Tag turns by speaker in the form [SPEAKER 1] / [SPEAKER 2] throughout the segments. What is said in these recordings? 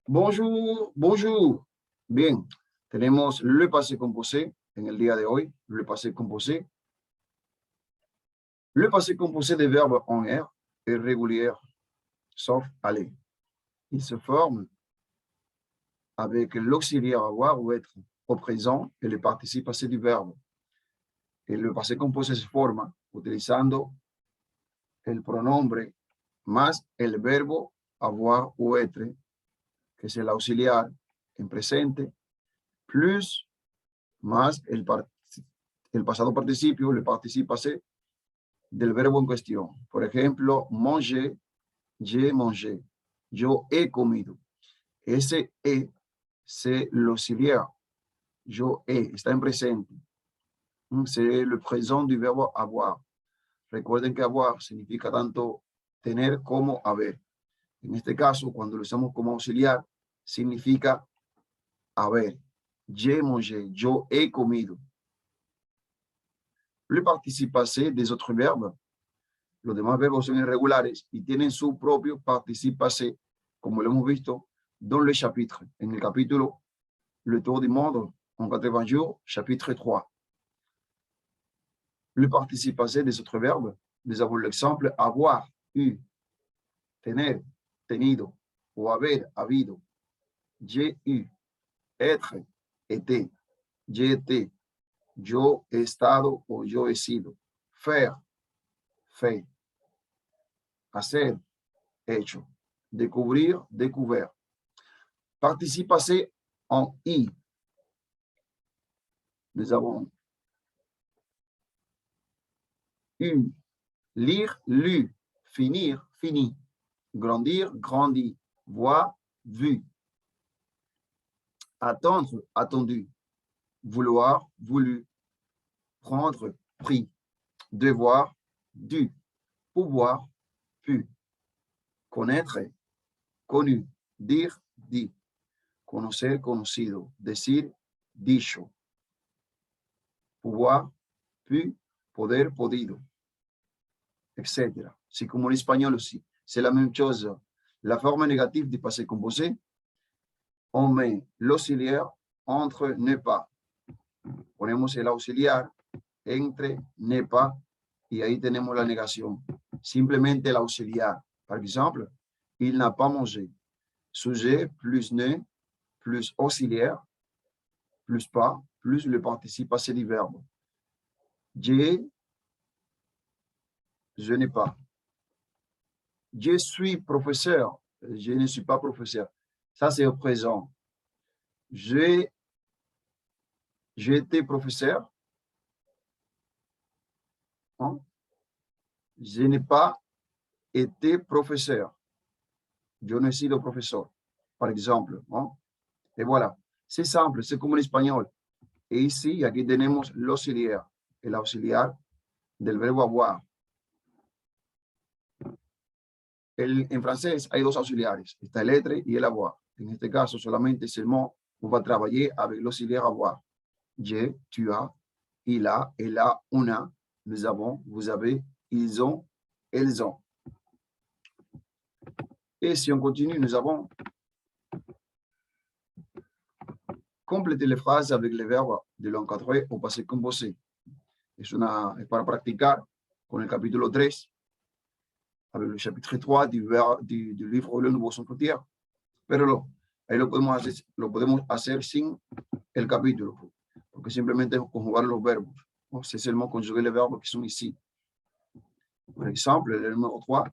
[SPEAKER 1] Bonjour, bonjour. Bien, tenemos le passé composé en el día de hoy, le passé composé. Le passé composé des verbes en R est régulier, sauf aller. Il se forme avec l'auxiliaire avoir ou être au présent et le participe passé du verbe. Et le passé composé se forma utilizando el pronombre más el verbo avoir ou être, que es el auxiliar en presente, plus más el pasado participio, le participe passé del verbo en cuestión. Por ejemplo, manger, j'ai mangé, yo he comido. Ese he, c'est l'auxiliaire. Yo he, está en presente. C'est le présent du verbo avoir. Recuerden que avoir significa tanto tener como haber. En este caso, cuando lo usamos como auxiliar, significa haber. J'ai mangé, yo he comido. Le participe passé des autres verbes. Los demás verbos son irregulares y tienen su propio participe passé, como lo hemos visto dans le chapitre, en el capítulo Le Tour du Monde en 80 jours, chapitre 3. Le participe passé des autres verbes, nous avons l'exemple avoir, eu, tener, tenido, o haber, habido. J'ai eu, être, été, j'ai été, yo he estado o yo he sido. Faire, fait. Hacer, hecho. Découvrir, découvert. Participe passé en I. Nous avons eu, lire, lu, finir, fini, grandir, grandi, voir, vu, attendre, attendu, vouloir, voulu, prendre, pris, devoir, dû, pouvoir, pu, connaître, connu, dire, dit, conocer, conocido, decir, dicho, pouvoir, pu, poder, podido, etc. C'est comme en espagnol aussi. C'est la même chose. La forme négative du passé composé, on met l'auxiliaire entre ne pas. Ponemos el auxiliar entre ne pas y ahí tenemos la negación. Simplemente el auxiliar. Par exemple, il n'a pas mangé. Sujet plus ne plus auxiliaire plus pas plus le participe passé du verbe. J'ai, je n'ai pas. Je suis professeur. Je ne suis pas professeur. Ça, c'est au présent. J'ai été professeur. Hein? Je n'ai pas été professeur. Yo no he sido profesor, par exemple. ¿No? Y voilà. C'est simple, c'est como en español. Et ici, aquí tenemos l'auxiliar, el auxiliar del verbo avoir. En francés hay dos auxiliares, está el être y el avoir. En este caso, solamente seulement, on va travailler avec l'auxiliaire avoir. J'ai, tu as, il a, elle a, on a, nous avons, vous avez, ils ont, elles ont. Et si on continue, nous avons complété les phrases avec les verbes de l'encadré au passé composé. Es para practicar con el capítulo 3, avec le chapitre 3 du livre Le Nouveau Sans Frontières. Pero ahí lo podemos hacer sin el capítulo, porque simplemente conjugar los verbos. C'est seulement conjuguer les verbes qui sont ici. Par exemple, le numéro 3,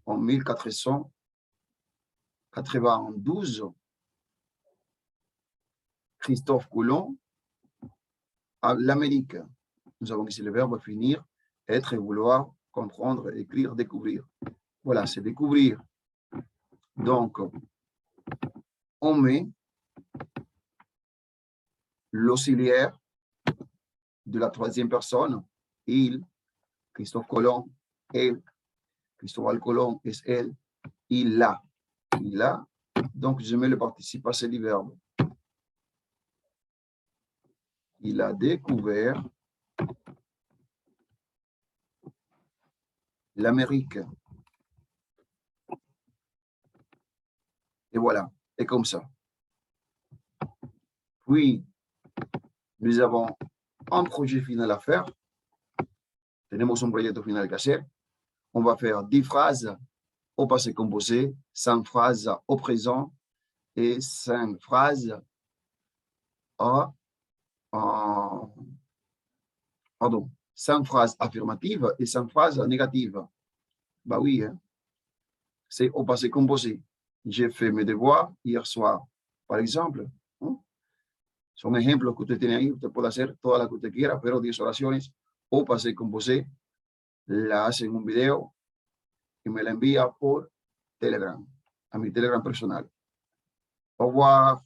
[SPEAKER 1] en 1492, Christophe Colomb à l'Amérique. Nous avons ici le verbe finir, être, vouloir, comprendre, écrire, découvrir. Voilà, c'est découvrir. Donc, on met l'auxiliaire de la troisième personne, il, Christophe Colomb, elle, Cristóbal Colón es elle, il a. Il a, donc je mets le participe passé du verbe. Il a découvert l'Amérique. Et voilà. est comme ça. Puis, nous avons un projet final à faire. Tenemos un proyecto final que hacer. On va faire 10 phrases au passé composé, 5 phrases au présent et 5 phrases pardon, 5 phrases affirmatives et 5 phrases négatives. Bah oui, hein? C'est au passé composé. J'ai fait mes devoirs hier soir, par exemple. ¿No? Son ejemplos que usted tiene ahí. Usted puede hacer todas las que usted quiera, pero 10 oraciones au passé composé. La hace en un video y me la envía por Telegram, a mi Telegram personal. Au revoir.